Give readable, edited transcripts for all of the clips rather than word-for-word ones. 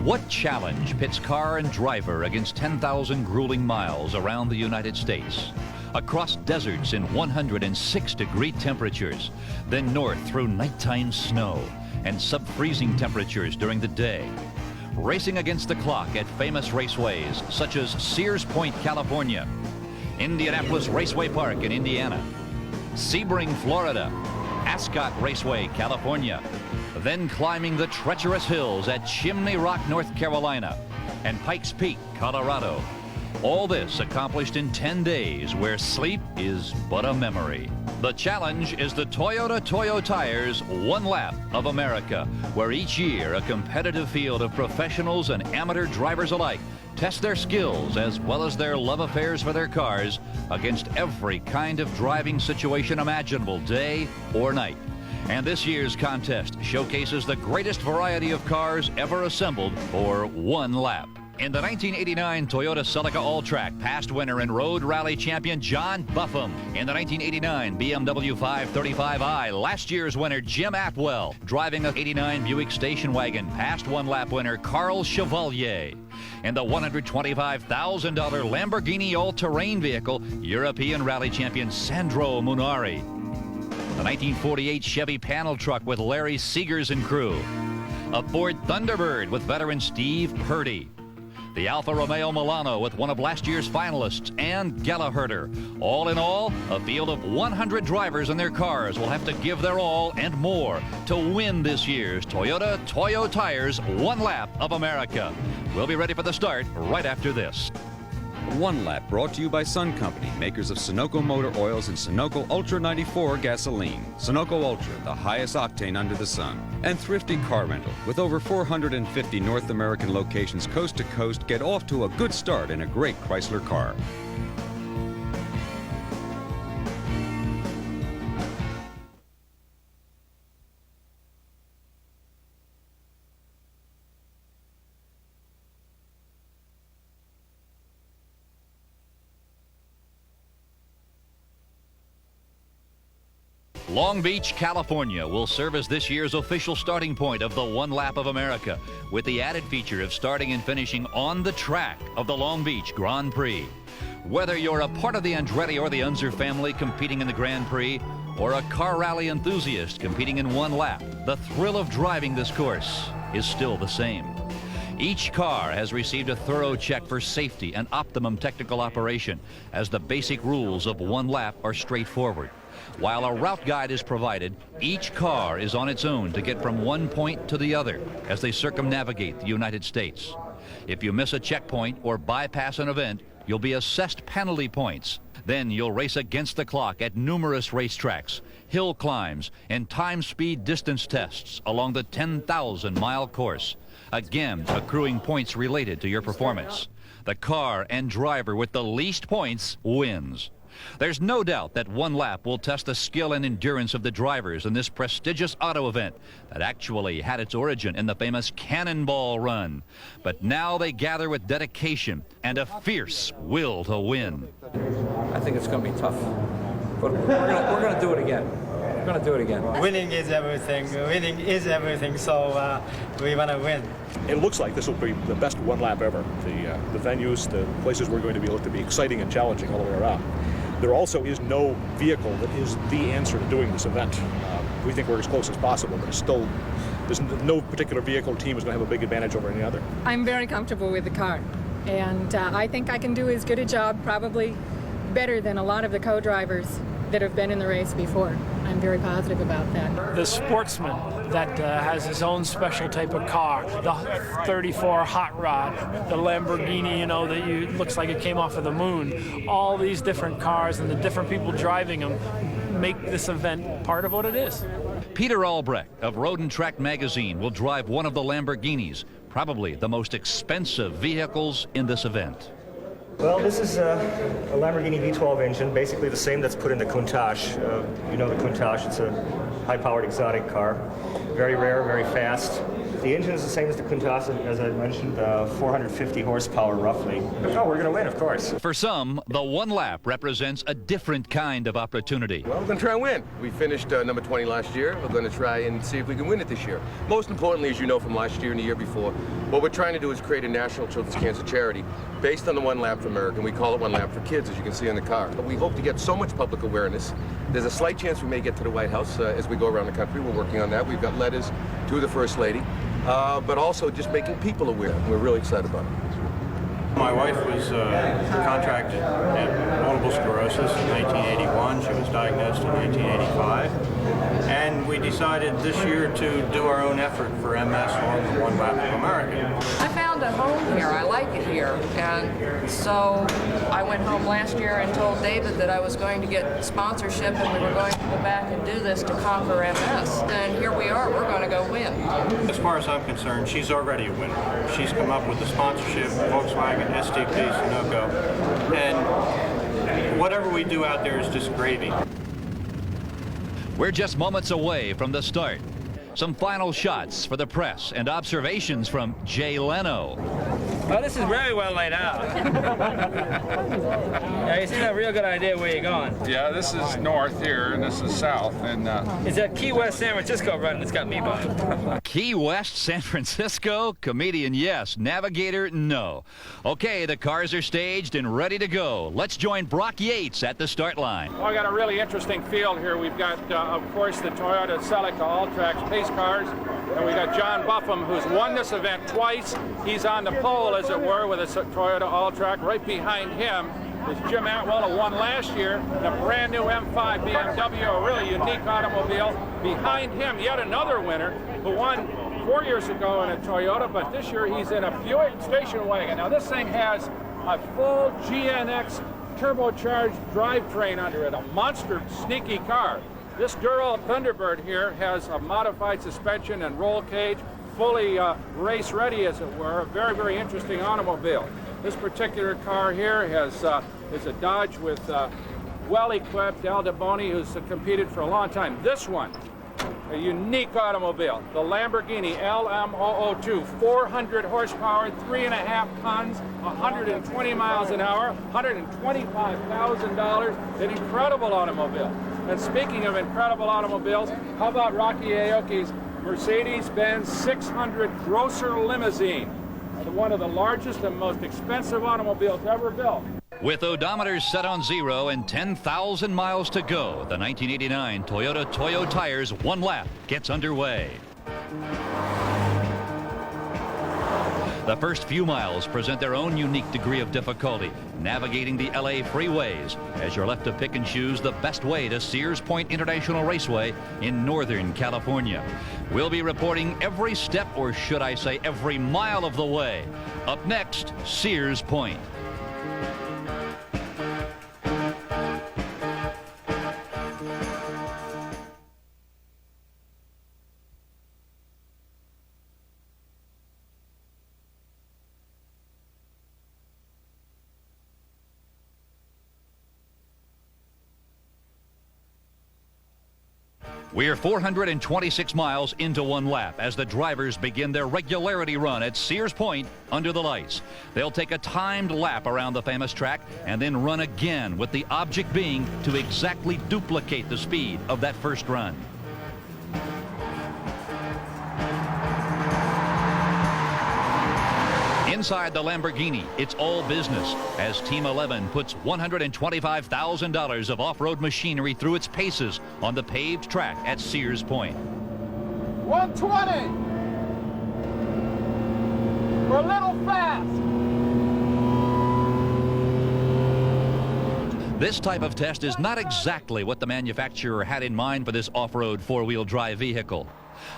What challenge pits car and driver against 10,000 grueling miles around the United States? Across deserts in 106-degree temperatures, then north through nighttime snow and sub-freezing temperatures during the day. Racing against the clock at famous raceways such as Sears Point, California, Indianapolis Raceway Park in Indiana, Sebring, Florida, Ascot Raceway, California, then climbing the treacherous hills at Chimney Rock, North Carolina, and Pikes Peak, Colorado. All this accomplished in 10 days where sleep is but a memory. The challenge is the Toyota Toyo Tires One Lap of America, where each year a competitive field of professionals and amateur drivers alike test their skills as well as their love affairs for their cars against every kind of driving situation imaginable, day or night. And this year's contest showcases the greatest variety of cars ever assembled for one lap. In the 1989 Toyota Celica All-Track, past winner and road rally champion John Buffum. In the 1989 BMW 535i, last year's winner Jim Atwell. Driving a 89 Buick station wagon, past one-lap winner Karl Chevalier. In the $125,000 Lamborghini all-terrain vehicle, European rally champion Sandro Munari. The 1948 Chevy panel truck with Larry Seegers and crew. A Ford Thunderbird with veteran Steve Purdy. The Alfa Romeo Milano with one of last year's finalists, and Gallagher. All in all, a field of 100 drivers in their cars will have to give their all and more to win this year's Toyota Toyo Tires One Lap of America. We'll be ready for the start right after this. One Lap brought to you by Sun Company, makers of Sunoco motor oils and Sunoco Ultra 94 gasoline. Sunoco Ultra, the highest octane under the sun. And Thrifty Car Rental, with over 450 North American locations coast to coast, get off to a good start in a great Chrysler car. Long Beach, California will serve as this year's official starting point of the One Lap of America, with the added feature of starting and finishing on the track of the Long Beach Grand Prix. Whether you're a part of the Andretti or the Unser family competing in the Grand Prix, or a car rally enthusiast competing in one lap, the thrill of driving this course is still the same. Each car has received a thorough check for safety and optimum technical operation, as the basic rules of one lap are straightforward. While a route guide is provided, each car is on its own to get from one point to the other as they circumnavigate the United States. If you miss a checkpoint or bypass an event, you'll be assessed penalty points. Then you'll race against the clock at numerous racetracks, hill climbs, and time-speed distance tests along the 10,000-mile course, again accruing points related to your performance. The car and driver with the least points wins. There's no doubt that one lap will test the skill and endurance of the drivers in this prestigious auto event that actually had its origin in the famous Cannonball Run. But now they gather with dedication and a fierce will to win. I think it's going to be tough, but we're going to do it again. We're going to do it again. Winning is everything. Winning is everything, so we want to win. It looks like this will be the best one lap ever. The venues, the places we're going to be able to be exciting and challenging all the way around. There also is no vehicle that is the answer to doing this event. We think we're as close as possible, but there's no particular vehicle team is going to have a big advantage over any other. I'm very comfortable with the car, and I think I can do as good a job, probably better than a lot of the co-drivers that have been in the race before. I'm very positive about that. The sportsman that has his own special type of car, the 34 hot rod, the Lamborghini, you know, that looks like it came off of the moon. All these different cars and the different people driving them make this event part of what it is. Peter Albrecht of Road and Track magazine will drive one of the Lamborghinis, probably the most expensive vehicles in this event. Well, this is a Lamborghini V12 engine, basically the same that's put in the Countach. You know the Countach, it's a high-powered exotic car. Very rare, very fast. The engine is the same as the Countach, as I mentioned, 450 horsepower roughly. Oh, we're going to win, of course. For some, the one lap represents a different kind of opportunity. Well, we're going to try and win. We finished number 20 last year. We're going to try and see if we can win it this year. Most importantly, as you know from last year and the year before, what we're trying to do is create a national children's cancer charity based on the One Lap for America. We call it One Lap for Kids, as you can see on the car. But we hope to get so much public awareness. There's a slight chance we may get to the White House as we go around the country. We're working on that. We've got letters to the First Lady, but also just making people aware. We're really excited about it. My wife was contracted with multiple sclerosis in 1981. She was diagnosed in 1985. And we decided this year to do our own effort for MS on the One Lap of America. I found a home here. I like it here. And so I went home last year and told David that I was going to get sponsorship and we were going to go back and do this to conquer MS. And here we are. We're going to go win. As far as I'm concerned, she's already a winner. She's come up with the sponsorship, Volkswagen, STP, Sunoco, and whatever we do out there is just gravy. We're just moments away from the start. Some final shots for the press and observations from Jay Leno. Oh, this is very well laid out. Yeah, you seem to have a real good idea where you're going. Yeah, this is north here, and this is south. And it's that Key West, San Francisco run that's got me by. Key West, San Francisco? Comedian, yes. Navigator, no. Okay, the cars are staged and ready to go. Let's join Brock Yates at the start line. Well, I got a really interesting field here. We've got, of course, the Toyota Celica All-Track pace cars. And we got John Buffum, who's won this event twice. He's on the pole, as it were, with a Toyota All-Track. Right behind him is Jim Atwell, who won last year, in a brand new M5 BMW, a really unique automobile. Behind him, yet another winner who won 4 years ago in a Toyota, but this year he's in a Buick station wagon. Now this thing has a full GNX turbocharged drivetrain under it, a monster sneaky car. This Dural Thunderbird here has a modified suspension and roll cage, fully race ready, as it were. A very, very interesting automobile. This particular car here is a Dodge with well-equipped Al Daboni, who's competed for a long time. This one, a unique automobile, the Lamborghini LM002, 400 horsepower, 3.5 tons, 120 miles an hour, $125,000, an incredible automobile. And speaking of incredible automobiles, how about Rocky Aoki's Mercedes-Benz 600 Grosser limousine, one of the largest and most expensive automobiles ever built. With odometers set on 0 and 10,000 miles to go, the 1989 Toyota Toyo Tires One Lap gets underway. The first few miles present their own unique degree of difficulty, navigating the LA freeways, as you're left to pick and choose the best way to Sears Point International Raceway in Northern California. We'll be reporting every step, or should I say every mile of the way. Up next, Sears Point. We're 426 miles into one lap as the drivers begin their regularity run at Sears Point under the lights. They'll take a timed lap around the famous track and then run again, with the object being to exactly duplicate the speed of that first run. Inside the Lamborghini, it's all business as Team 11 puts $125,000 of off-road machinery through its paces on the paved track at Sears Point. 120! We're a little fast! This type of test is not exactly what the manufacturer had in mind for this off-road four-wheel drive vehicle.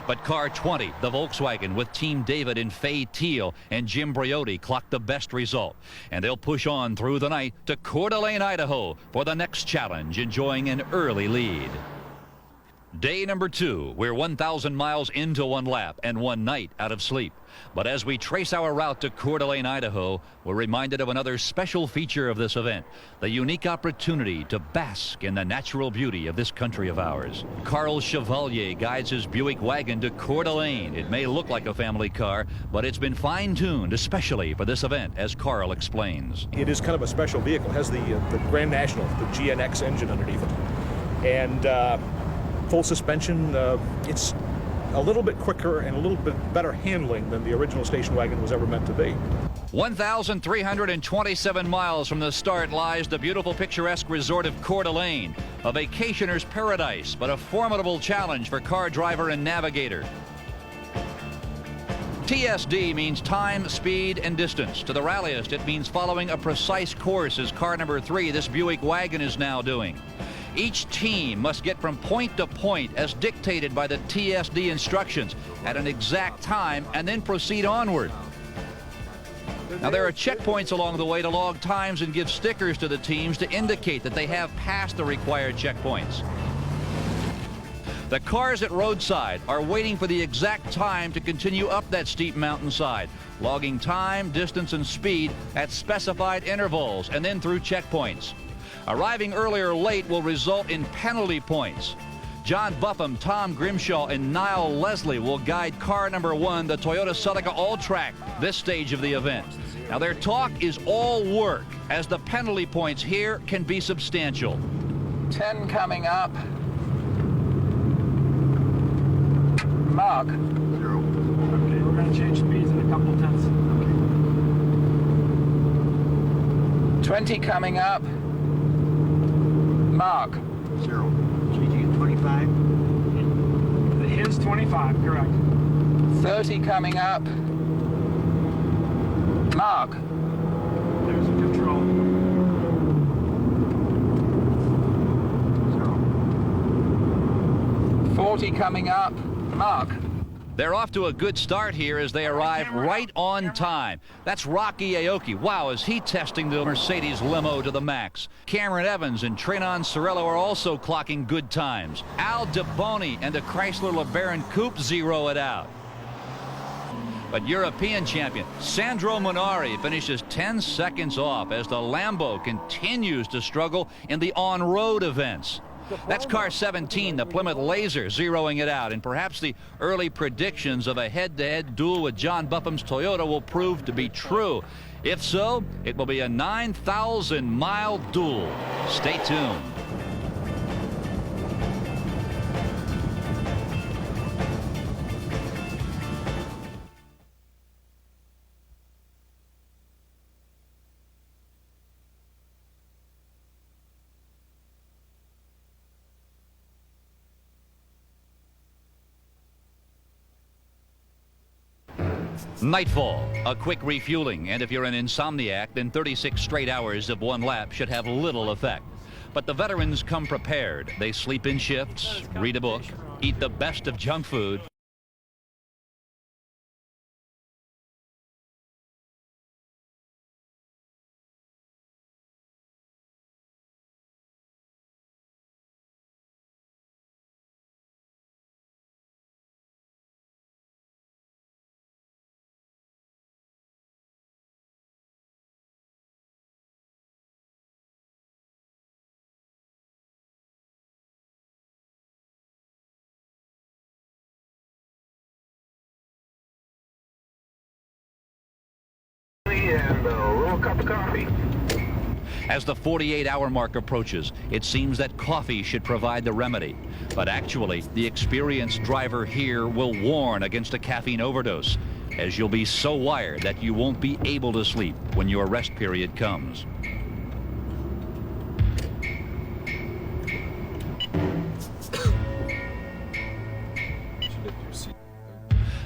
But car 20, the Volkswagen, with Team David in Fay Teal and Jim Briotti, clocked the best result. And they'll push on through the night to Coeur d'Alene, Idaho for the next challenge, enjoying an early lead. Day number 2, we're 1,000 miles into one lap and one night out of sleep. But as we trace our route to Coeur d'Alene, Idaho, we're reminded of another special feature of this event, the unique opportunity to bask in the natural beauty of this country of ours. Karl Chevalier guides his Buick Wagon to Coeur d'Alene. It may look like a family car, but it's been fine-tuned especially for this event, as Karl explains. It is kind of a special vehicle. It has the Grand National, the GNX engine underneath it. And full suspension, it's a little bit quicker and a little bit better handling than the original station wagon was ever meant to be. 1,327 miles from the start lies the beautiful picturesque resort of Coeur d'Alene, a vacationer's paradise, but a formidable challenge for car driver and navigator. TSD means time, speed, and distance. To the rallyist, it means following a precise course, as car number 3, this Buick Wagon, is now doing. Each team must get from point to point as dictated by the TSD instructions at an exact time and then proceed onward. Now, there are checkpoints along the way to log times and give stickers to the teams to indicate that they have passed the required checkpoints. The cars at roadside are waiting for the exact time to continue up that steep mountainside, logging time, distance, and speed at specified intervals and then through checkpoints. Arriving early or late will result in penalty points. John Buffum, Tom Grimshaw, and Niall Leslie will guide car number 1, the Toyota Celica All-Track, this stage of the event. Now, their talk is all work, as the penalty points here can be substantial. 10 coming up. Mark. 0. Okay, we're going to change speeds in a couple of tenths. Okay. 20 coming up. Mark. 0. Changing at 25. His 25, correct. 30 coming up. Mark. There's a control. 0. 40 coming up. Mark. They're off to a good start here as they arrive right on time. That's Rocky Aoki. Wow, is he testing the Mercedes limo to the max. Cameron Evans and Trenon Sorello are also clocking good times. Al DeBoni and the Chrysler LeBaron Coupe zero it out. But European champion Sandro Munari finishes 10 seconds off as the Lambo continues to struggle in the on-road events. That's car 17, the Plymouth Laser, zeroing it out, and perhaps the early predictions of a head-to-head duel with John Buffum's Toyota will prove to be true. If so, it will be a 9,000-mile duel. Stay tuned. Nightfall, a quick refueling, and if you're an insomniac, then 36 straight hours of one lap should have little effect. But the veterans come prepared. They sleep in shifts, read a book, eat the best of junk food. And a little cup of coffee. As the 48-hour mark approaches, it seems that coffee should provide the remedy. But actually, the experienced driver here will warn against a caffeine overdose, as you'll be so wired that you won't be able to sleep when your rest period comes.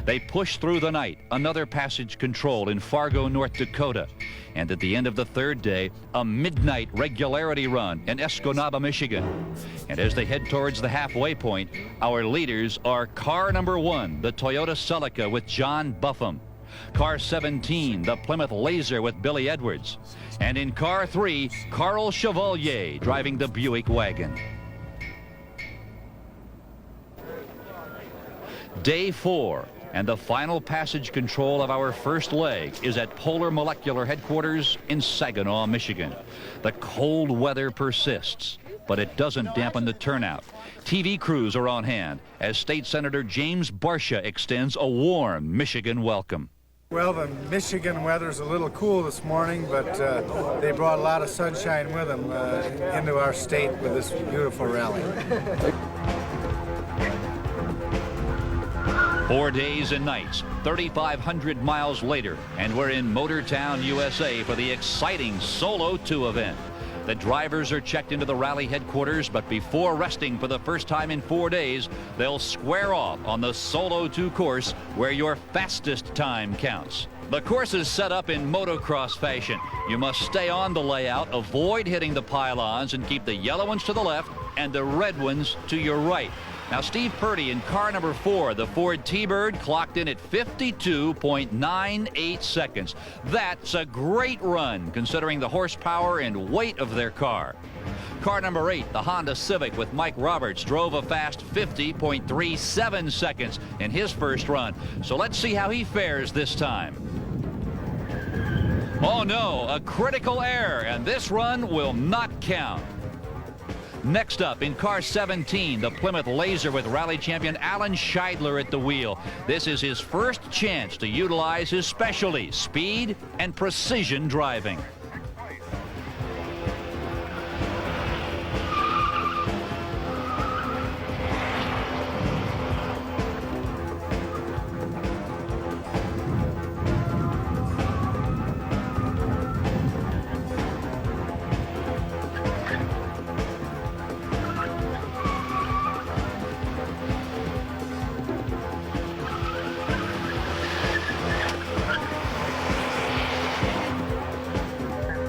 They push through the night, another passage control in Fargo, North Dakota. And at the end of the third day, a midnight regularity run in Escanaba, Michigan. And as they head towards the halfway point, our leaders are car number 1, the Toyota Celica with John Buffum. Car 17, the Plymouth Laser with Billy Edwards. And in car 3, Karl Chevalier driving the Buick Wagon. Day 4, and the final passage control of our first leg is at Polar Molecular Headquarters in Saginaw, Michigan. The cold weather persists, but it doesn't dampen the turnout. TV crews are on hand as State Senator James Barsha extends a warm Michigan welcome. Well, the Michigan weather's a little cool this morning, but they brought a lot of sunshine with them into our state with this beautiful rally. 4 days and nights, 3,500 miles later, and we're in Motortown, USA for the exciting Solo 2 event. The drivers are checked into the rally headquarters, but before resting for the first time in 4 days, they'll square off on the Solo 2 course where your fastest time counts. The course is set up in motocross fashion. You must stay on the layout, avoid hitting the pylons, and keep the yellow ones to the left and the red ones to your right. Now, Steve Purdy in car number 4, the Ford T-Bird, clocked in at 52.98 seconds. That's a great run considering the horsepower and weight of their car. Car number 8, the Honda Civic with Mike Roberts, drove a fast 50.37 seconds in his first run. So let's see how he fares this time. Oh no, a critical error, and this run will not count. Next up, in car 17, the Plymouth Laser with rally champion Alan Scheidler at the wheel. This is his first chance to utilize his specialty, speed and precision driving.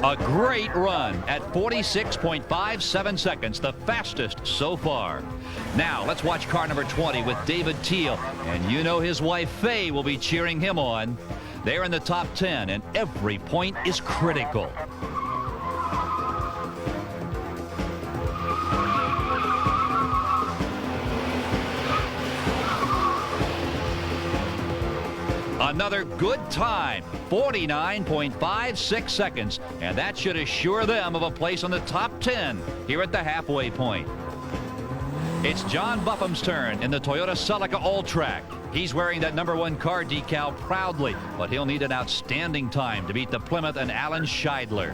A great run at 46.57 seconds, the fastest so far. Now, let's watch car number 20 with David Teal, and you know his wife Faye will be cheering him on. They're in the top 10, and every point is critical. Another good time, 49.56 seconds, and that should assure them of a place on the top 10 here at the halfway point. It's John Bufham's turn in the Toyota Celica All-Track. He's wearing that #1 car decal proudly, but he'll need an outstanding time to beat the Plymouth and Alan Scheidler.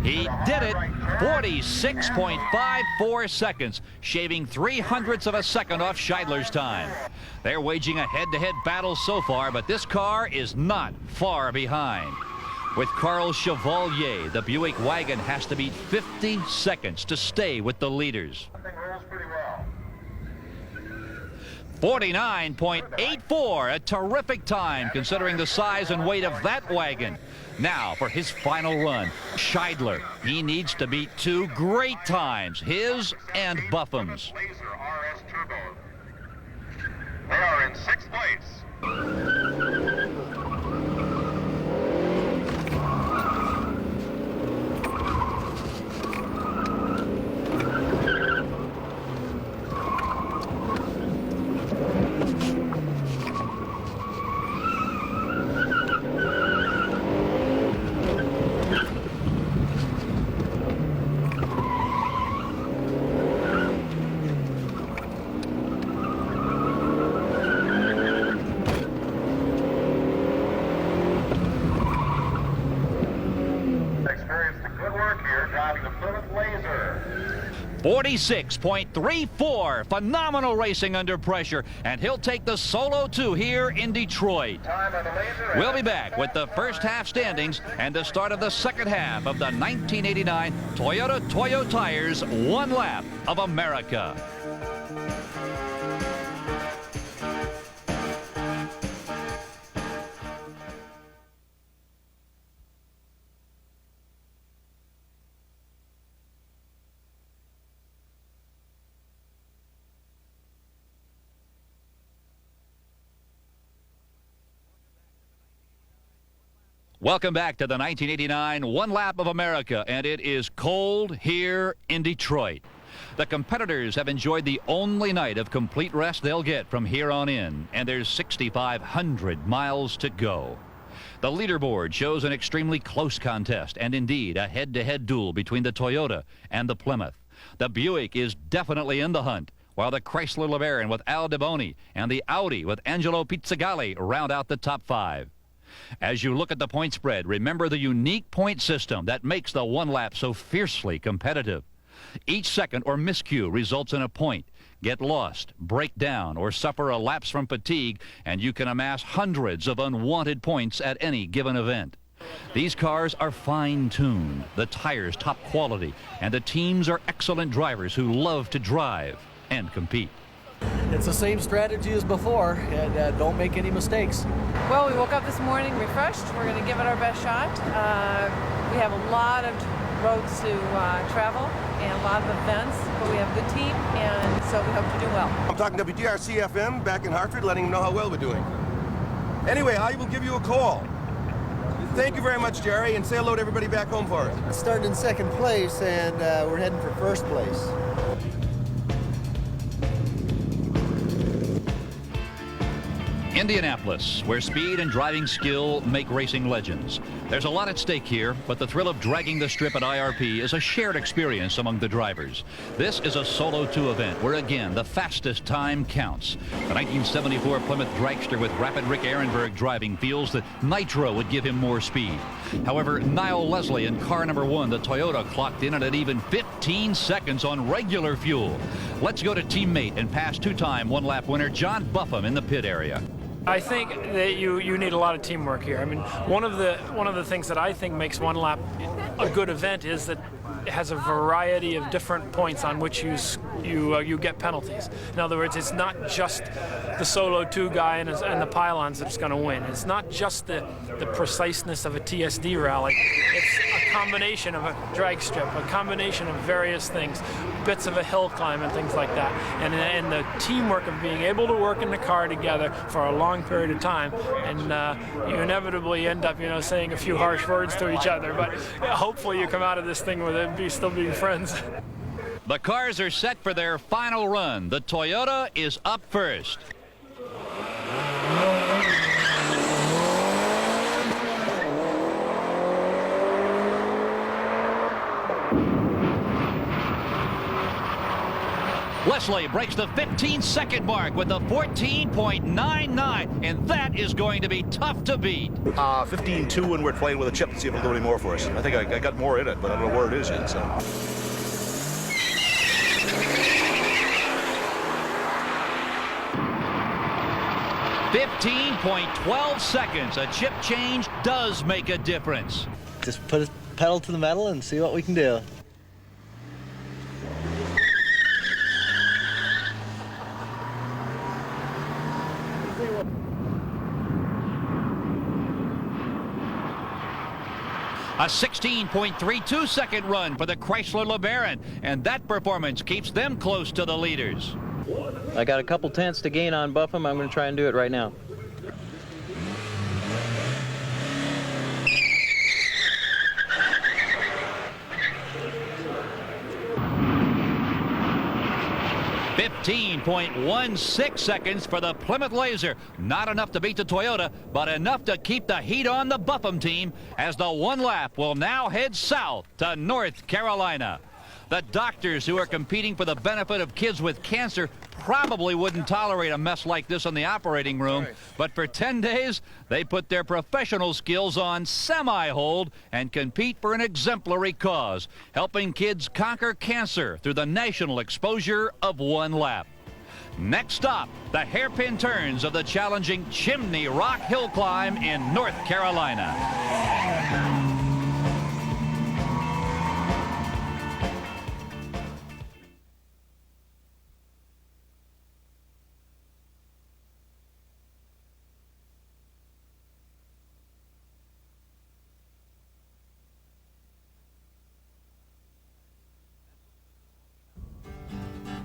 He did it, 46.54 seconds, shaving 0.03 of a second off Scheidler's time. They're waging a head-to-head battle so far, but this car is not far behind. With Karl Chevalier, the Buick Wagon has to beat 50 seconds to stay with the leaders. 49.84, a terrific time considering the size and weight of that wagon. Now for his final run, Scheidler. He needs to beat 2 great times, his and Bufham's. They are in 6th place. Experienced good work here driving the Plymouth Laser. 46.34, phenomenal racing under pressure, and he'll take the Solo 2 here in Detroit. We'll be back with the first half standings and the start of the second half of the 1989 Toyota Toyo Tires One Lap of America. Welcome back to the 1989 One Lap of America, and it is cold here in Detroit. The competitors have enjoyed the only night of complete rest they'll get from here on in, and there's 6,500 miles to go. The leaderboard shows an extremely close contest, and indeed a head-to-head duel between the Toyota and the Plymouth. The Buick is definitely in the hunt, while the Chrysler LeBaron with Al DeBoni and the Audi with Angelo Pizzagalli round out the top 5. As you look at the point spread, remember the unique point system that makes the one lap so fiercely competitive. Each second or miscue results in a point. Get lost, break down, or suffer a lapse from fatigue, and you can amass hundreds of unwanted points at any given event. These cars are fine-tuned, the tires top quality, and the teams are excellent drivers who love to drive and compete. It's the same strategy as before, and don't make any mistakes. Well, we woke up this morning refreshed. We're going to give it our best shot. We have a lot of roads to travel and a lot of events, but we have a good team, and so we hope to do well. I'm talking to WDRC-FM back in Hartford, letting them know how well we're doing. Anyway, I will give you a call. Thank you very much, Jerry, and say hello to everybody back home for us. Started in second place, and we're heading for first place. Indianapolis, where speed and driving skill make racing legends. There's a lot at stake here, but the thrill of dragging the strip at IRP is a shared experience among the drivers. This is a Solo 2 event where, again, the fastest time counts. The 1974 Plymouth dragster with Rapid Rick Ehrenberg driving feels that Nitro would give him more speed. However, Niall Leslie in car number 1, the Toyota, clocked in at even 15 seconds on regular fuel. Let's go to teammate and past two-time one-lap winner John Buffum in the pit area. I think that you need a lot of teamwork here. I mean, one of the things that I think makes one lap a good event is that it has a variety of different points on which you get penalties. In other words, it's not just the Solo 2 guy and the pylons that's going to win. It's not just the preciseness of a TSD rally. It's a combination of a drag strip, a combination of various things, bits of a hill climb and things like that. And the teamwork of being able to work in the car together for a long period of time, and you inevitably end up, saying a few harsh words to each other. But hopefully you come out of this thing with it still being friends. The cars are set for their final run. The Toyota is up first. Leslie breaks the 15-second mark with a 14.99, and that is going to be tough to beat. 15.2 when we're playing with a chip to see if it'll do any more for us. I think I got more in it, but I don't know where it is yet. So. .12 seconds. A chip change does make a difference. Just put a pedal to the metal and see what we can do. A 16.32 second run for the Chrysler LeBaron, and that performance keeps them close to the leaders. I got a couple tenths to gain on Buffum. I'm going to try and do it right now. .16 seconds for the Plymouth Laser. Not enough to beat the Toyota, but enough to keep the heat on the Buffum team as the one lap will now head south to North Carolina. The doctors who are competing for the benefit of kids with cancer probably wouldn't tolerate a mess like this in the operating room, but for 10 days, they put their professional skills on semi-hold and compete for an exemplary cause, helping kids conquer cancer through the national exposure of one lap. Next stop, the hairpin turns of the challenging Chimney Rock Hill Climb in North Carolina.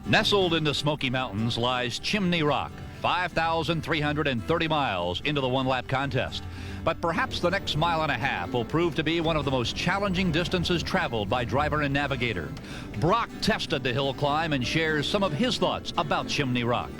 Nestled in the Smoky Mountains lies Chimney Rock, 5,330 miles into the one-lap contest. But perhaps the next mile and a half will prove to be one of the most challenging distances traveled by driver and navigator. Brock tested the hill climb and shares some of his thoughts about Chimney Rock.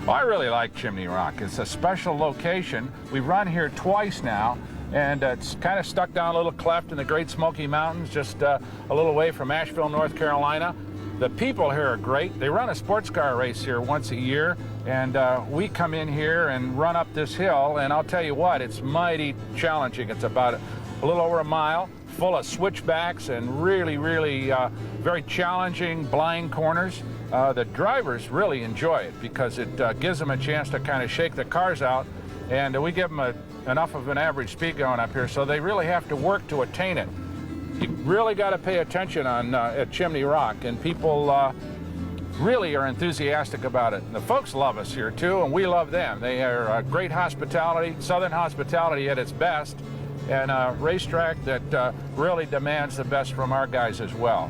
Well, I really like Chimney Rock. It's a special location. We've run here twice now, and it's kind of stuck down a little cleft in the Great Smoky Mountains, just a little way from Asheville, North Carolina. The people here are great. They run a sports car race here once a year, and we come in here and run up this hill, and I'll tell you what, it's mighty challenging. It's about a little over a mile, full of switchbacks and really, really very challenging blind corners. The drivers really enjoy it because it gives them a chance to kind of shake the cars out, and we give them enough of an average speed going up here, so they really have to work to attain it. You really got to pay attention on at Chimney Rock, and people really are enthusiastic about it. And the folks love us here too, and we love them. They are great hospitality, Southern hospitality at its best, and a racetrack that really demands the best from our guys as well.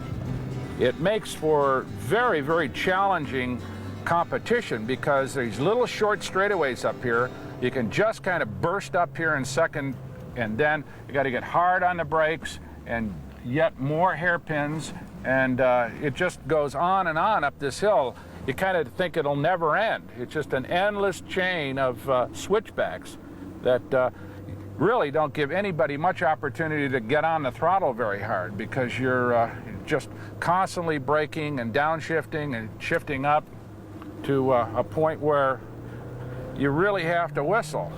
It makes for very, very challenging competition because there's little short straightaways up here. You can just kind of burst up here in second, and then you got to get hard on the brakes and yet more hairpins, and it just goes on and on up this hill. You kind of think it'll never end. It's just an endless chain of switchbacks that really don't give anybody much opportunity to get on the throttle very hard because you're just constantly braking and downshifting and shifting up to a point where you really have to whistle.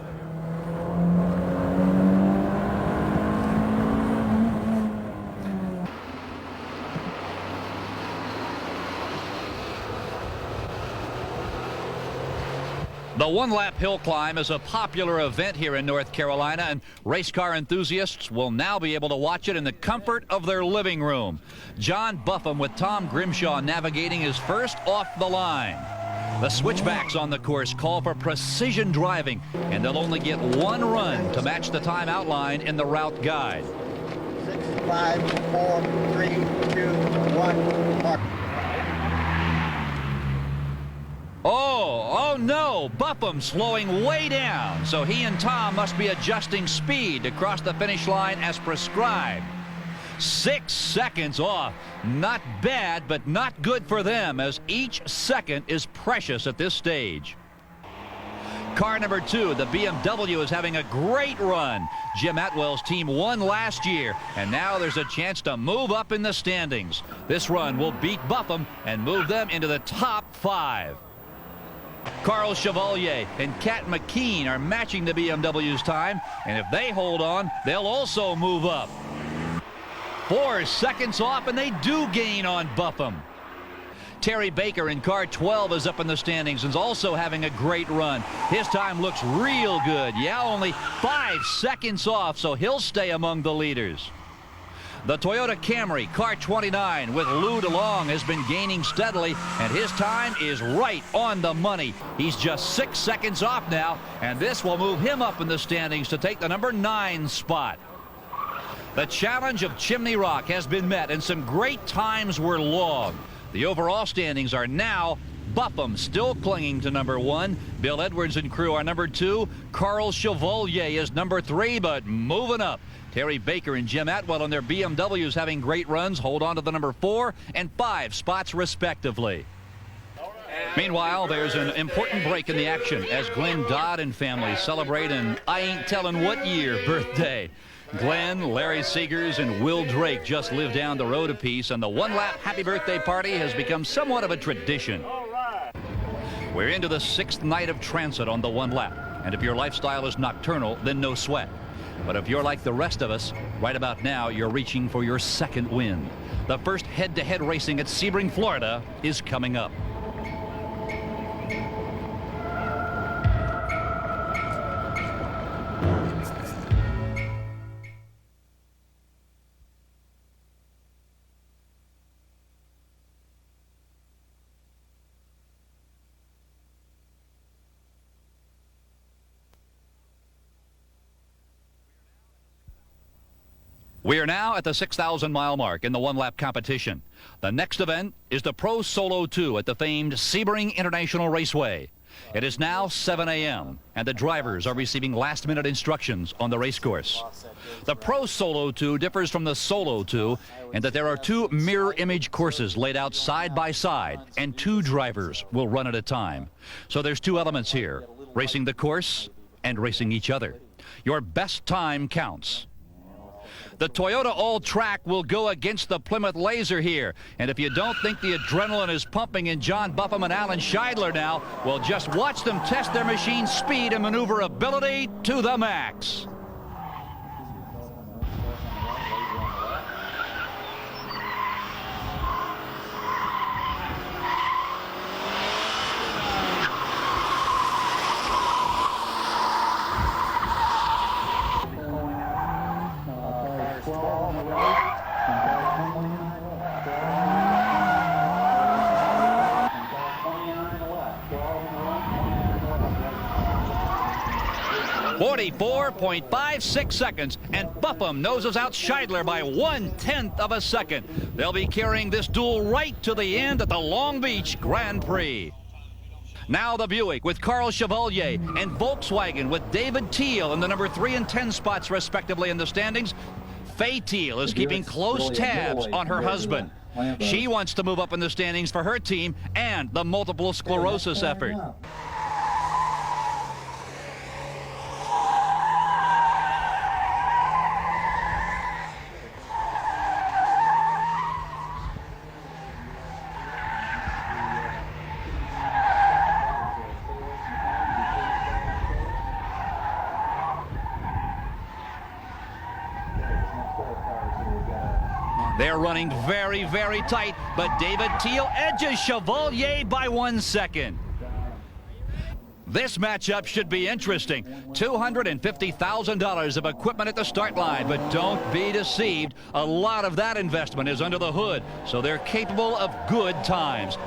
The one-lap hill climb is a popular event here in North Carolina, and race car enthusiasts will now be able to watch it in the comfort of their living room. John Buffum with Tom Grimshaw navigating is first off the line. The switchbacks on the course call for precision driving, and they'll only get one run to match the time outlined in the route guide. 6, 5, 4, 3, 2, 1, mark. Oh no, Buffum slowing way down, so he and Tom must be adjusting speed to cross the finish line as prescribed. 6 seconds off. Not bad, but not good for them, as each second is precious at this stage. Car number 2, the BMW, is having a great run. Jim Atwell's team won last year, and now there's a chance to move up in the standings. This run will beat Buffum and move them into the top 5. Karl Chevalier and Kat McKean are matching the BMW's time, and if they hold on, they'll also move up. 4 seconds off, and they do gain on Buffum. Terry Baker in car 12 is up in the standings and is also having a great run. His time looks real good. Yeah, only 5 seconds off, so he'll stay among the leaders. The Toyota Camry, car 29, with Lou DeLong, has been gaining steadily, and his time is right on the money. He's just 6 seconds off now, and this will move him up in the standings to take the number 9 spot. The challenge of Chimney Rock has been met, and some great times were logged. The overall standings are now Buffum still clinging to number 1. Bill Edwards and crew are number 2. Karl Chevalier is number 3, but moving up. Terry Baker and Jim Atwell on their BMWs having great runs hold on to the number 4 and 5 spots respectively. Meanwhile, there's an important break in the action as Glenn Dodd and family celebrate an I ain't telling what year birthday. Glenn, Larry Seegers, and Will Drake just live down the road a piece, and the one-lap happy birthday party has become somewhat of a tradition. We're into the 6th night of transit on the one lap, and if your lifestyle is nocturnal, then no sweat. But if you're like the rest of us, right about now, you're reaching for your 2nd win. The first head-to-head racing at Sebring, Florida is coming up. We are now at the 6,000-mile mark in the one-lap competition. The next event is the Pro Solo 2 at the famed Sebring International Raceway. It is now 7 a.m., and the drivers are receiving last-minute instructions on the racecourse. The Pro Solo 2 differs from the Solo 2 in that there are two mirror image courses laid out side by side, and two drivers will run at a time. So there's two elements here, racing the course and racing each other. Your best time counts. The Toyota All-Track will go against the Plymouth Laser here. And if you don't think the adrenaline is pumping in John Buffum and Alan Scheidler now, well, just watch them test their machine's speed and maneuverability to the max. .56 seconds, and Buffum noses out Scheidler by 1/10 of a second. They'll be carrying this duel right to the end at the Long Beach Grand Prix. Now the Buick with Karl Chevalier and Volkswagen with David Thiel in the number 3 and 10 spots respectively in the standings. Faye Thiel is keeping close tabs on her husband. She wants to move up in the standings for her team and the multiple sclerosis effort. They're running very, very tight, but David Thiel edges Chevalier by 1 second. This matchup should be interesting. $250,000 of equipment at the start line, but don't be deceived. A lot of that investment is under the hood, so they're capable of good times.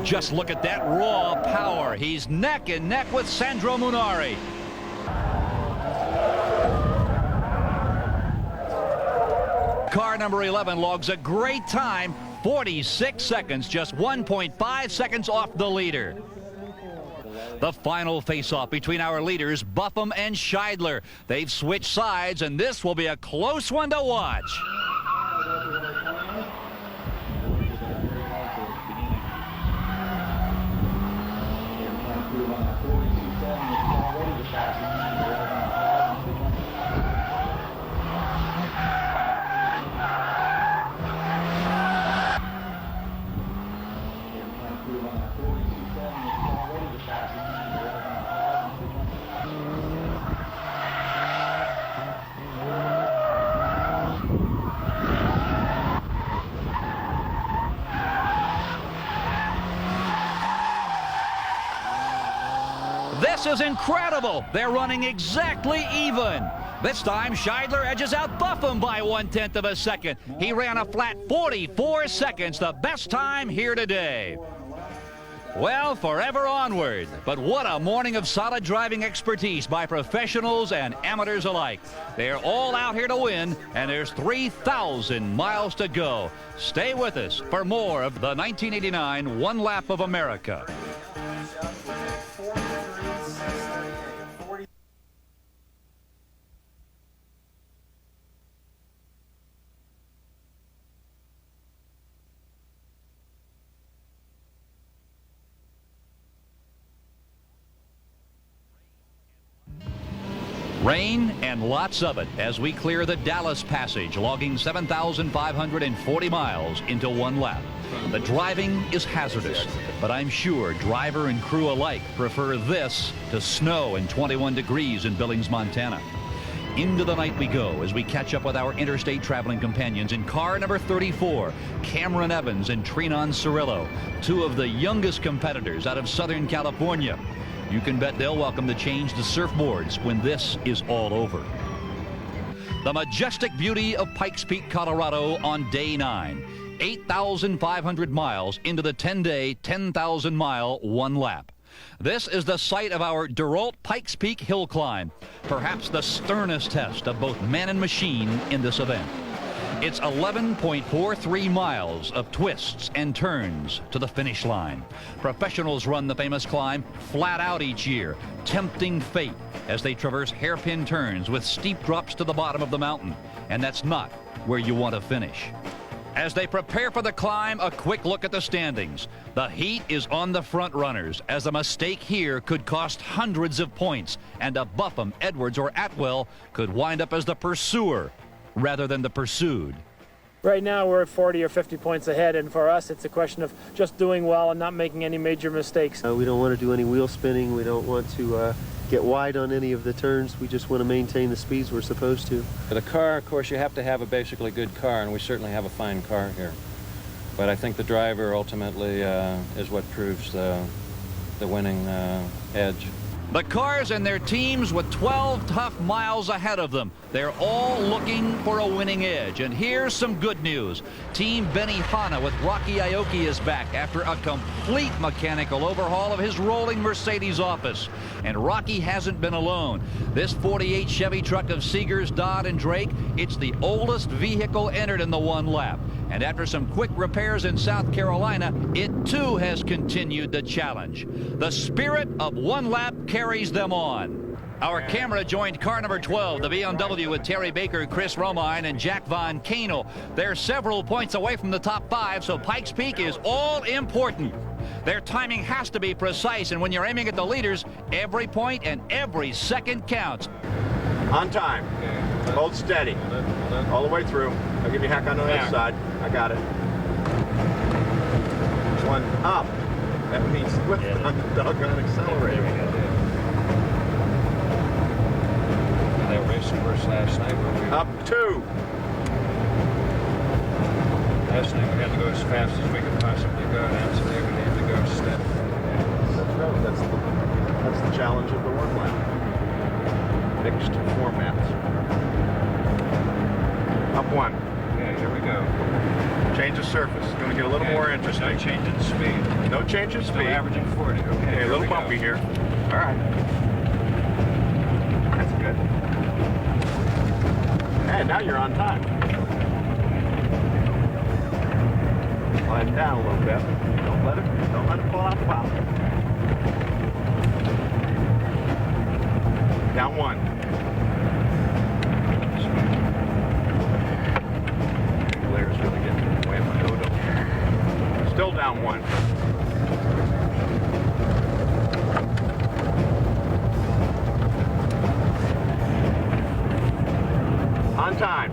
Just look at that raw power. He's neck and neck with Sandro Munari. Car number 11 logs a great time, 46 seconds, just 1.5 seconds off the leader. The final face-off between our leaders, Buffum and Scheidler. They've switched sides, and this will be a close one to watch. This is incredible. They're running exactly even. This time, Scheidler edges out Buffum by 1/10 of a second. He ran a flat 44 seconds, the best time here today. Well, forever onward. But what a morning of solid driving expertise by professionals and amateurs alike. They're all out here to win, and there's 3,000 miles to go. Stay with us for more of the 1989 One Lap of America. Rain and lots of it as we clear the Dallas Passage, logging 7,540 miles into one lap. The driving is hazardous, but I'm sure driver and crew alike prefer this to snow and 21 degrees in Billings, Montana. Into the night we go as we catch up with our interstate traveling companions in car number 34, Cameron Evans and Trinon Cirillo, two of the youngest competitors out of Southern California. You can bet they'll welcome the change to surfboards when this is all over. The majestic beauty of Pikes Peak, Colorado on day 9. 8,500 miles into the 10-day, 10,000-mile one lap. This is the site of our Durault Pikes Peak hill climb, perhaps the sternest test of both man and machine in this event. It's 11.43 miles of twists and turns to the finish line. Professionals run the famous climb flat out each year, tempting fate as they traverse hairpin turns with steep drops to the bottom of the mountain. And that's not where you want to finish. As they prepare for the climb, a quick look at the standings. The heat is on the front runners, as a mistake here could cost hundreds of points, and a Buffum, Edwards, or Atwell could wind up as the pursuer rather than the pursued. Right now we're at 40 or 50 points ahead, and for us it's a question of just doing well and not making any major mistakes. We don't want to do any wheel spinning. We don't want to get wide on any of the turns. We just want to maintain the speeds we're supposed to. For the car, of course, you have to have a basically good car, and we certainly have a fine car here. But I think the driver ultimately is what proves the winning edge. The cars and their teams with 12 tough miles ahead of them. They're all looking for a winning edge. And here's some good news. Team Benihana with Rocky Aoki is back after a complete mechanical overhaul of his rolling Mercedes office. And Rocky hasn't been alone. This 48 Chevy truck of Seegers, Dodd, and Drake, it's the oldest vehicle entered in the one lap. And after some quick repairs in South Carolina, it too has continued the challenge. The spirit of one lap carries them on. Our camera joined car number 12, the BMW, with Terry Baker, Chris Romine, and Jack Von Kanel. They're several points away from the top 5, so Pikes Peak is all important. Their timing has to be precise, and when you're aiming at the leaders, every point and every second counts. On time. Hold steady. All the way through. I'll give you a hack on the other side. I got it. One up. That means lift on the doggone accelerator. That race course last night where we... Up 2. Last night we had to go as fast as we could possibly go, and today we need to go steady. That's right. That's the challenge of the one lap. Mixed formats. Up 1. Yeah, here we go. Change of surface. It's going to get a little more interesting. No change in speed. No change in speed. Still averaging 40. Okay, a little bumpy here. All right. That's good. And now you're on time. Slide down a little bit. Don't let it fall out the bottom. Down 1. Blair's really getting in the way of my Odo. Still down 1. On time.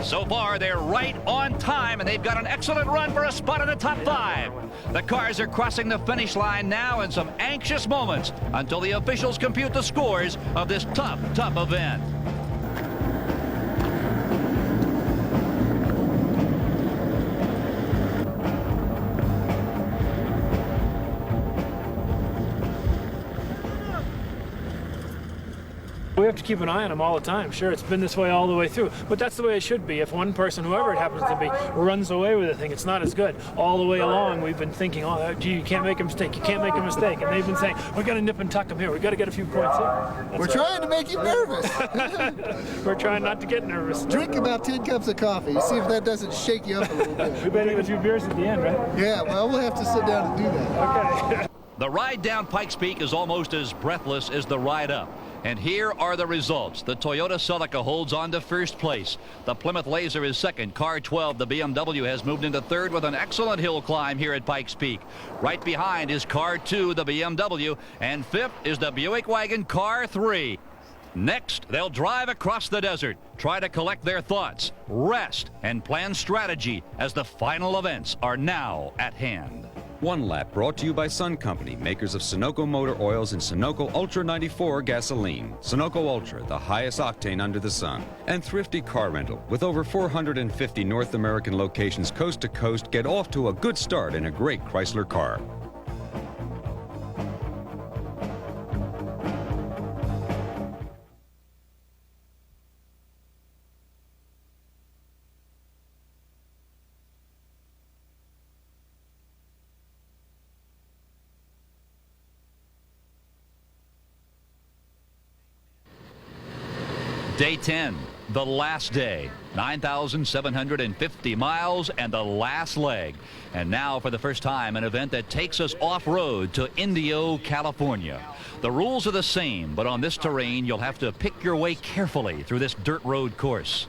So far, they're right on time, and they've got an excellent run for a spot in the top 5. The cars are crossing the finish line now in some anxious moments until the officials compute the scores of this tough event. We have to keep an eye on them all the time. Sure, it's been this way all the way through, but that's the way it should be. If one person, whoever it happens to be, runs away with the thing, it's not as good. All the way along, we've been thinking, oh, gee, you can't make a mistake. You can't make a mistake. And they've been saying, we got to nip and tuck them here. We got to get a few points here. We're trying to make you nervous. We're trying not to get nervous. Drink about 10 cups of coffee. See if that doesn't shake you up a little bit. We better get a few beers at the end, right? Yeah, well, we'll have to sit down and do that. Okay. The ride down Pikes Peak is almost as breathless as the ride up. And here are the results. The Toyota Celica holds on to first place. The Plymouth Laser is second. Car 12, the BMW, has moved into third with an excellent hill climb here at Pikes Peak. Right behind is Car 2, the BMW, and fifth is the Buick Wagon, Car 3. Next, they'll drive across the desert, try to collect their thoughts, rest, and plan strategy as the final events are now at hand. One Lap brought to you by Sun Company, makers of Sunoco motor oils and Sunoco Ultra 94 gasoline. Sunoco Ultra, the highest octane under the sun. And Thrifty Car Rental, with over 450 North American locations coast to coast, get off to a good start in a great Chrysler car. Day 10, the last day, 9,750 miles and the last leg. And now for the first time, an event that takes us off-road to Indio, California. The rules are the same, but on this terrain, you'll have to pick your way carefully through this dirt road course.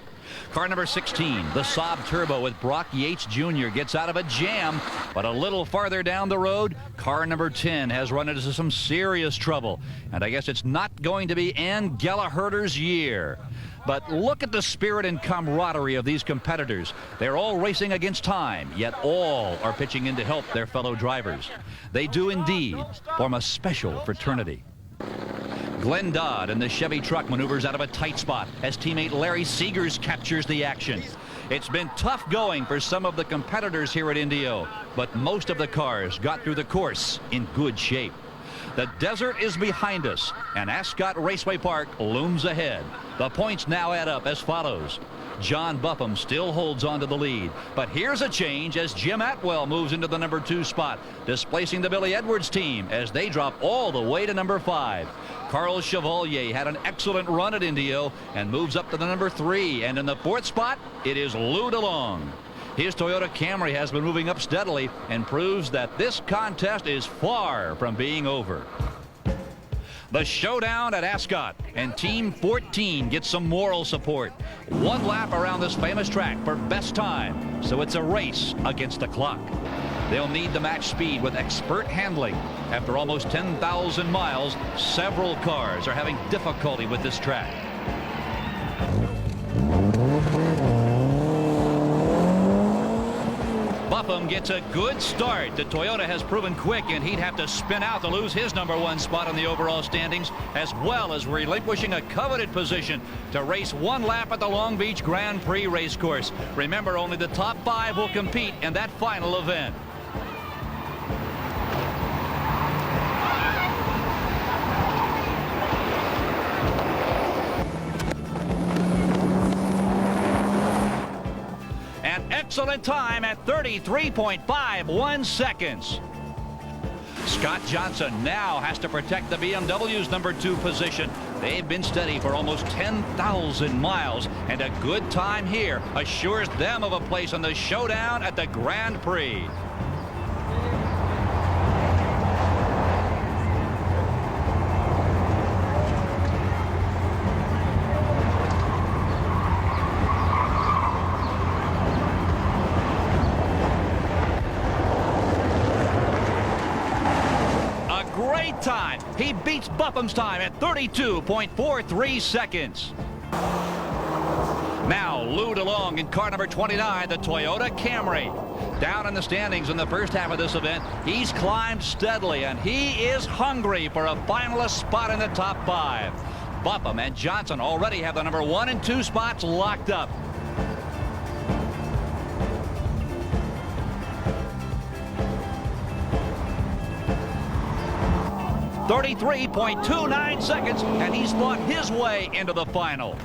Car number 16, the Saab Turbo with Brock Yates Jr. gets out of a jam, but a little farther down the road, car number 10 has run into some serious trouble. And I guess it's not going to be Ann Gallagher's year. But look at the spirit and camaraderie of these competitors. They're all racing against time, yet all are pitching in to help their fellow drivers. They do indeed form a special fraternity. Glenn Dodd in the Chevy truck maneuvers out of a tight spot as teammate Larry Seegers captures the action. It's been tough going for some of the competitors here at Indio, but most of the cars got through the course in good shape. The desert is behind us, and Ascot Raceway Park looms ahead. The points now add up as follows. John Buffum still holds on to the lead, but here's a change as Jim Atwell moves into the number 2 spot, displacing the Billy Edwards team as they drop all the way to number 5. Karl Chevalier had an excellent run at Indio and moves up to the number 3, and in the 4th spot, it is Lou DeLong. His Toyota Camry has been moving up steadily and proves that this contest is far from being over. The showdown at Ascot, and Team 14 gets some moral support. One lap around this famous track for best time, so it's a race against the clock. They'll need to match speed with expert handling. After almost 10,000 miles, several cars are having difficulty with this track. Buffum gets a good start. The Toyota has proven quick, and he'd have to spin out to lose his number 1 spot in the overall standings, as well as relinquishing a coveted position to race one lap at the Long Beach Grand Prix racecourse. Remember, only the top 5 will compete in that final event. Excellent time at 33.51 seconds. Scott Johnson now has to protect the BMW's number 2 position. They've been steady for almost 10,000 miles, and a good time here assures them of a place in the showdown at the Grand Prix. Time. He beats Buffum's time at 32.43 seconds. Now Lou DeLong in car number 29, the Toyota Camry. Down in the standings in the first half of this event, he's climbed steadily, and he is hungry for a finalist spot in the top 5. Buffum and Johnson already have the number 1 and 2 spots locked up. 33.29 seconds, and he's fought his way into the final.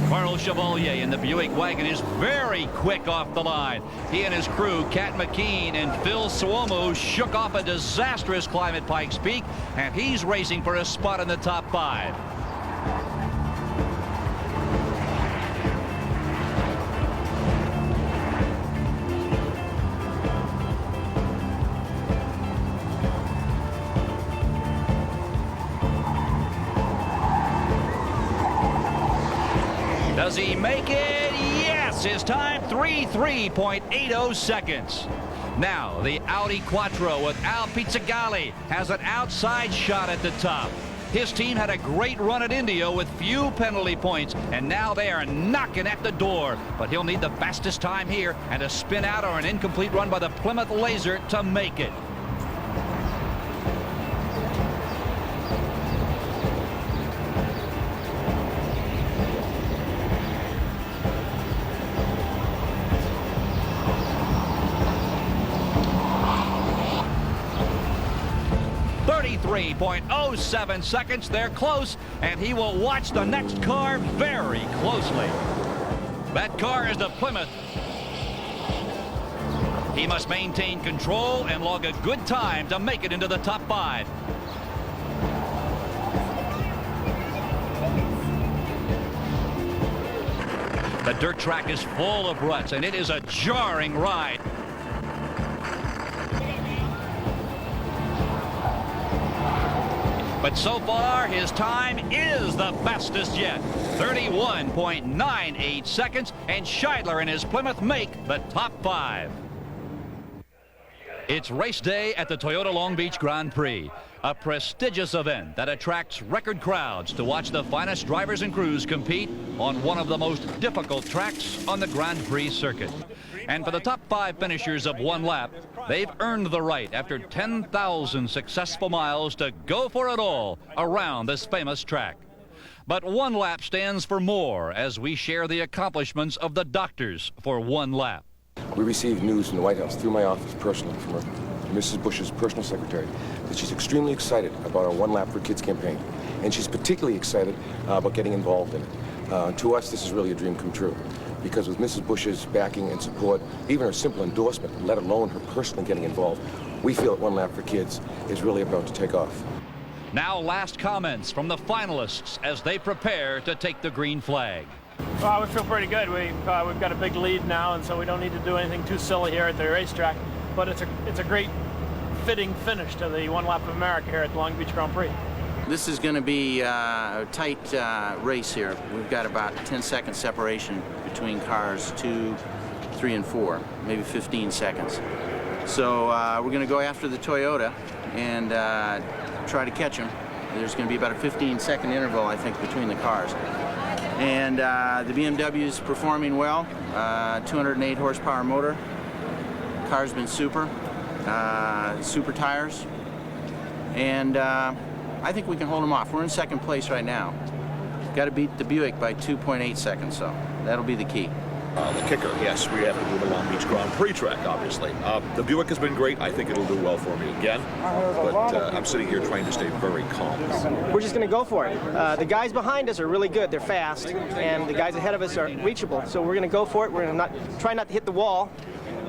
Karl Chevalier in the Buick Wagon is very quick off the line. He and his crew, Cat McKean and Phil Suomo, shook off a disastrous climb at Pikes Peak, and he's racing for a spot in the top 5. Does he make it? Yes! His time, 33.80 seconds. Now, the Audi Quattro with Al Pizzagalli has an outside shot at the top. His team had a great run at Indio with few penalty points, and now they are knocking at the door. But he'll need the fastest time here and a spin out or an incomplete run by the Plymouth Laser to make it. .07 seconds. They're close, and he will watch the next car very closely. That car is the Plymouth. He must maintain control and log a good time to make it into the top 5. The dirt track is full of ruts, and it is a jarring ride. But so far, his time is the fastest yet. 31.98 seconds, and Scheidler and his Plymouth make the top 5. It's race day at the Toyota Long Beach Grand Prix, a prestigious event that attracts record crowds to watch the finest drivers and crews compete on one of the most difficult tracks on the Grand Prix circuit. And for the top 5 finishers of one lap, they've earned the right after 10,000 successful miles to go for it all around this famous track. But one lap stands for more as we share the accomplishments of the doctors for one lap. We received news from the White House through my office personally from Mrs. Bush's personal secretary that she's extremely excited about our One Lap for Kids campaign, and she's particularly excited about getting involved in it. To us, this is really a dream come true, because with Mrs. Bush's backing and support, even her simple endorsement, let alone her personally getting involved, we feel that One Lap for Kids is really about to take off. Now last comments from the finalists as they prepare to take the green flag. Well, we feel pretty good. We've got a big lead now, and so we don't need to do anything too silly here at the racetrack. But it's a great fitting finish to the One Lap of America here at the Long Beach Grand Prix. This is going to be a tight race here. We've got about 10-second separation between cars 2, 3, and 4, maybe 15 seconds. So we're going to go after the Toyota and try to catch them. There's going to be about a 15-second interval, I think, between the cars. And the BMW is performing well. 208 horsepower motor. Car's been super. Super tires. And I think we can hold them off. We're in second place right now. Got to beat the Buick by 2.8 seconds, so that'll be the key. The kicker, yes, we have to do the Long Beach Grand Prix track, obviously. The Buick has been great. I think it'll do well for me again. But I'm sitting here trying to stay very calm. We're just going to go for it. The guys behind us are really good. They're fast. And the guys ahead of us are reachable. So we're going to go for it. We're going to try not to hit the wall.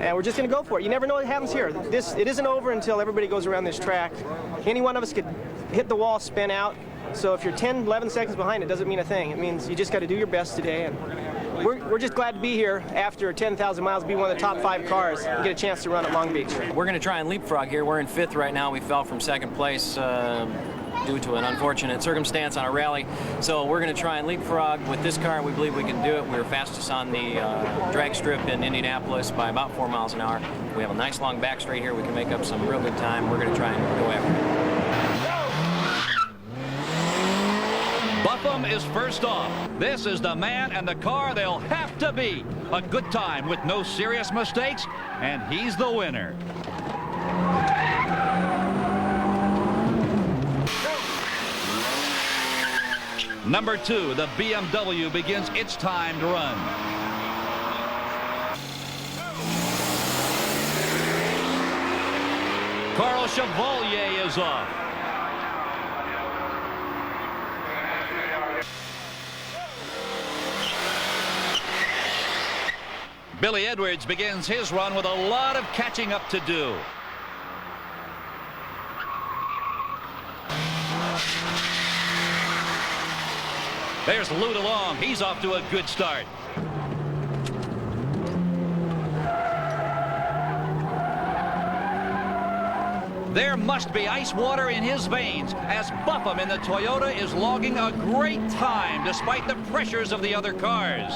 And we're just going to go for it. You never know what happens here. It isn't over until everybody goes around this track. Any one of us could hit the wall, spin out. So if you're 10, 11 seconds behind, it doesn't mean a thing. It means you just got to do your best today. And we're just glad to be here after 10,000 miles, be one of the top 5 cars, and get a chance to run at Long Beach. We're going to try and leapfrog here. We're in 5th right now. We fell from 2nd place due to an unfortunate circumstance on a rally. So we're going to try and leapfrog. With this car, we believe we can do it. We were fastest on the drag strip in Indianapolis by about 4 miles an hour. We have a nice long back straight here. We can make up some real good time. We're going to try and go after it. Buffum is first off. This is the man and the car they'll have to beat. A good time with no serious mistakes, and he's the winner. Number 2, the BMW begins its timed run. Karl Chevalier is off. Billy Edwards begins his run with a lot of catching up to do. There's Lou DeLong. He's off to a good start. There must be ice water in his veins as Buffum in the Toyota is logging a great time despite the pressures of the other cars.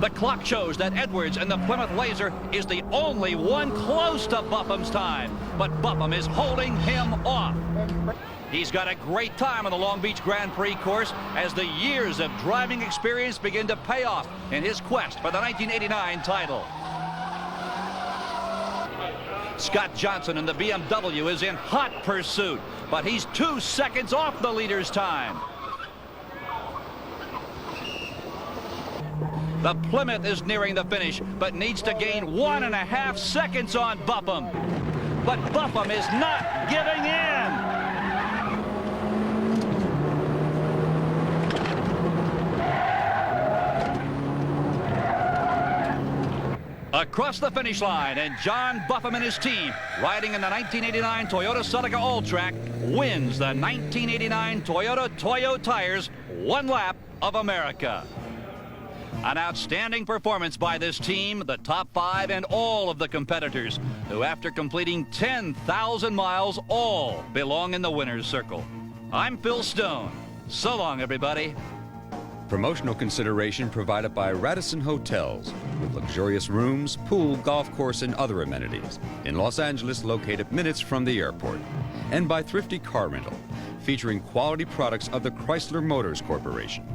The clock shows that Edwards and the Plymouth Laser is the only one close to Buffum's time, but Buffum is holding him off. He's got a great time on the Long Beach Grand Prix course as the years of driving experience begin to pay off in his quest for the 1989 title. Scott Johnson in the BMW is in hot pursuit, but he's 2 seconds off the leader's time. The Plymouth is nearing the finish, but needs to gain 1.5 seconds on Buffum. But Buffum is not giving in. Across the finish line, and John Buffum and his team, riding in the 1989 Toyota Celica All-Track, wins the 1989 Toyota Toyo Tires One Lap of America. An outstanding performance by this team, the top 5 and all of the competitors, who after completing 10,000 miles all belong in the winner's circle. I'm Phil Stone. So long, everybody. Promotional consideration provided by Radisson Hotels, with luxurious rooms, pool, golf course, and other amenities in Los Angeles, located minutes from the airport. And by Thrifty Car Rental, featuring quality products of the Chrysler Motors Corporation.